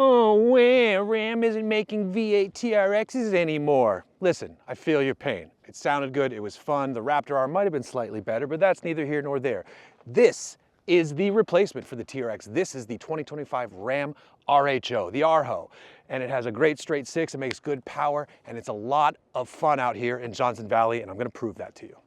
Oh, well, Ram isn't making V8 TRXs anymore. Listen, I feel your pain. It sounded good, it was fun. The Raptor R might have been slightly better, but that's neither here nor there. This is the replacement for the TRX. This is the 2025 Ram RHO, the RHO. And it has a great straight six, it makes good power, and it's a lot of fun out here in Johnson Valley, and I'm gonna prove that to you.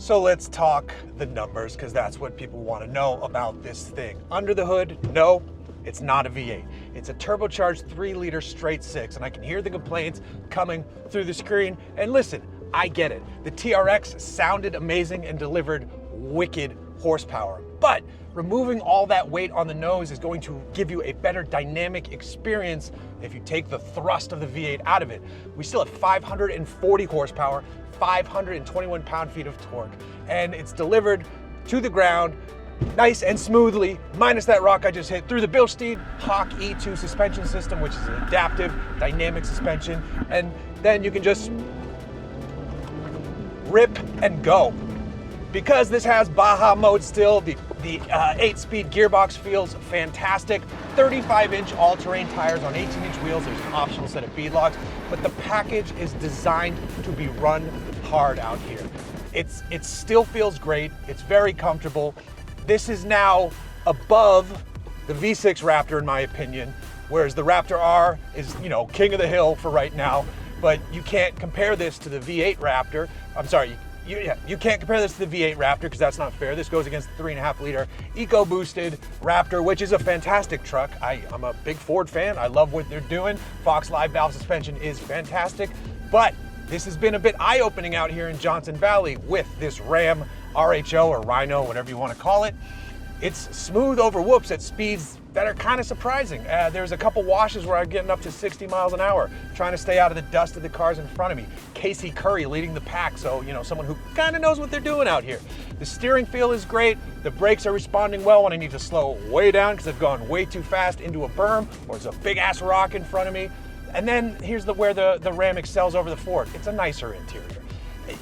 So let's talk the numbers, because that's what people want to know about this thing. Under the hood, no, it's not a V8. It's a turbocharged 3-liter straight six, and I can hear the complaints coming through the screen. And listen, I get it. The TRX sounded amazing and delivered wicked horsepower, but removing all that weight on the nose is going to give you a better dynamic experience if you take the thrust of the V8 out of it. We still have 540 horsepower, 521 pound-feet of torque, and it's delivered to the ground nice and smoothly, minus that rock I just hit, through the Bilstein Hawk E2 suspension system, which is an adaptive dynamic suspension, and then you can just rip and go. Because this has Baja mode still, the 8-speed gearbox feels fantastic. 35-inch all-terrain tires on 18-inch wheels. There's an optional set of beadlocks, but the package is designed to be run hard out here. It still feels great. It's very comfortable. This is now above the V6 Raptor in my opinion, whereas the Raptor R is, you know, king of the hill for right now, but you can't compare this to the V8 Raptor. I'm sorry, you can't compare this to the V8 Raptor because that's not fair. This goes against the 3.5-liter eco-boosted Raptor, which is a fantastic truck. I'm a big Ford fan. I love what they're doing. Fox Live valve suspension is fantastic, but this has been a bit eye-opening out here in Johnson Valley with this Ram RHO or Rhino, whatever you want to call it. It's smooth over whoops at speeds that are kind of surprising. There's a couple washes where I'm getting up to 60 miles an hour, trying to stay out of the dust of the cars in front of me. Casey Curry leading the pack, so, you know, someone who kind of knows what they're doing out here. The steering feel is great. The brakes are responding well when I need to slow way down because I've gone way too fast into a berm or there's a big ass rock in front of me. And then here's where the Ram excels over the Ford. It's a nicer interior.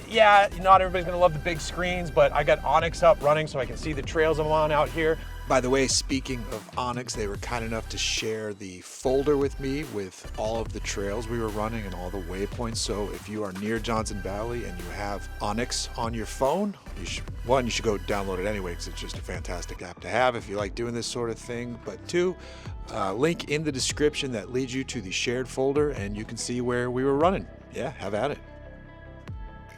Yeah, not everybody's gonna love the big screens, but I got Onyx up running so I can see the trails I'm on out here. By the way, speaking of Onyx, they were kind enough to share the folder with me with all of the trails we were running and all the waypoints. So if you are near Johnson Valley and you have Onyx on your phone, you should go download it anyway because it's just a fantastic app to have if you like doing this sort of thing. But two, link in the description that leads you to the shared folder and you can see where we were running. Yeah, have at it.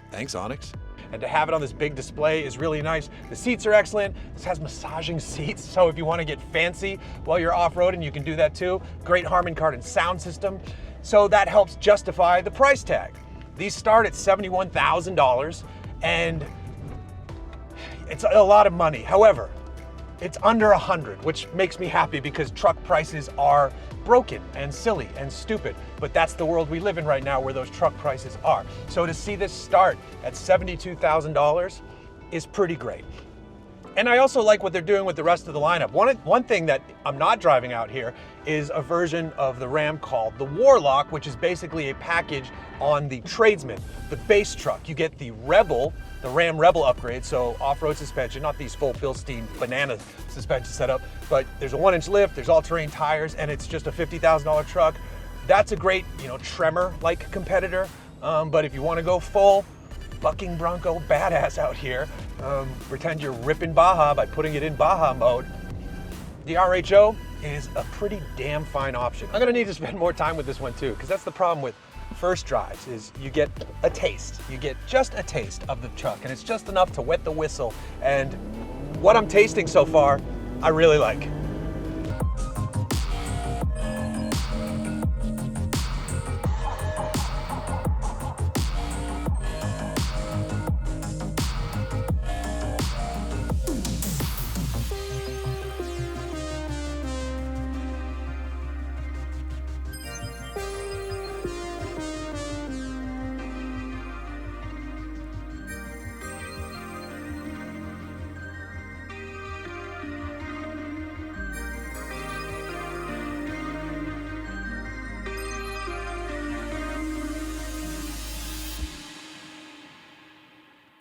Thanks, Onyx. And to have it on this big display is really nice. The seats are excellent. This has massaging seats, so if you want to get fancy while you're off-roading, you can do that too. Great Harman Kardon sound system. So that helps justify the price tag. These start at $71,000, and it's a lot of money. However, it's under 100, which makes me happy because truck prices are broken and silly and stupid, but that's the world we live in right now where those truck prices are. So to see this start at $72,000 is pretty great. And I also like what they're doing with the rest of the lineup. One thing that I'm not driving out here is a version of the Ram called the Warlock, which is basically a package on the Tradesman, the base truck. You get the Rebel, the Ram Rebel upgrade, so off-road suspension, not these full Bilstein banana suspension setup, but there's a 1-inch lift, there's all-terrain tires, and it's just a $50,000 truck. That's a great, Tremor-like competitor, but if you want to go full bucking Bronco badass out here, pretend you're ripping Baja by putting it in Baja mode, the RHO is a pretty damn fine option. I'm gonna need to spend more time with this one too, because that's the problem with first drives, is you get a taste. You get just a taste of the truck, and it's just enough to wet the whistle. And what I'm tasting so far, I really like.